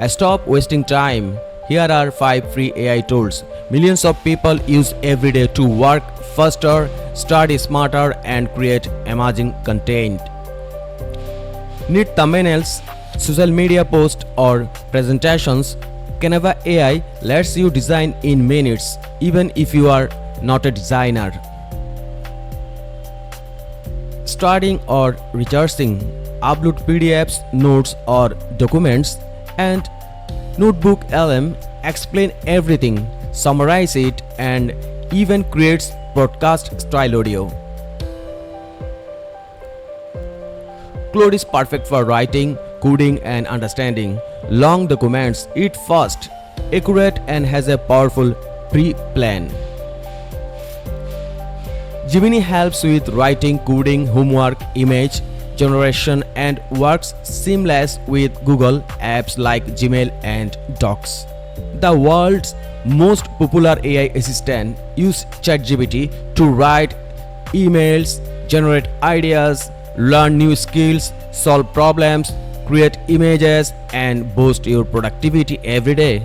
Stop wasting time. Here are 5 free AI tools millions of people use every day to work faster, study smarter, and create amazing content. Need thumbnails, social media posts, or presentations? Canva AI lets you design in minutes, even if you are not a designer. Studying or researching, upload PDFs, notes, or documents, and NotebookLM explain everything, summarize it, and even creates broadcast style audio. Claude is perfect for writing, coding, and understanding long documents. It's fast, accurate, and has a powerful pre-plan. Gemini helps with writing, coding, homework, image generation, and works seamless with Google apps like Gmail and Docs. The world's most popular AI assistant uses ChatGPT to write emails, generate ideas, learn new skills, solve problems, create images, and boost your productivity every day.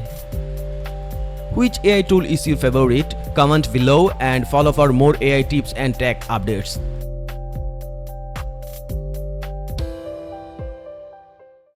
Which AI tool is your favorite? Comment below and follow for more AI tips and tech updates.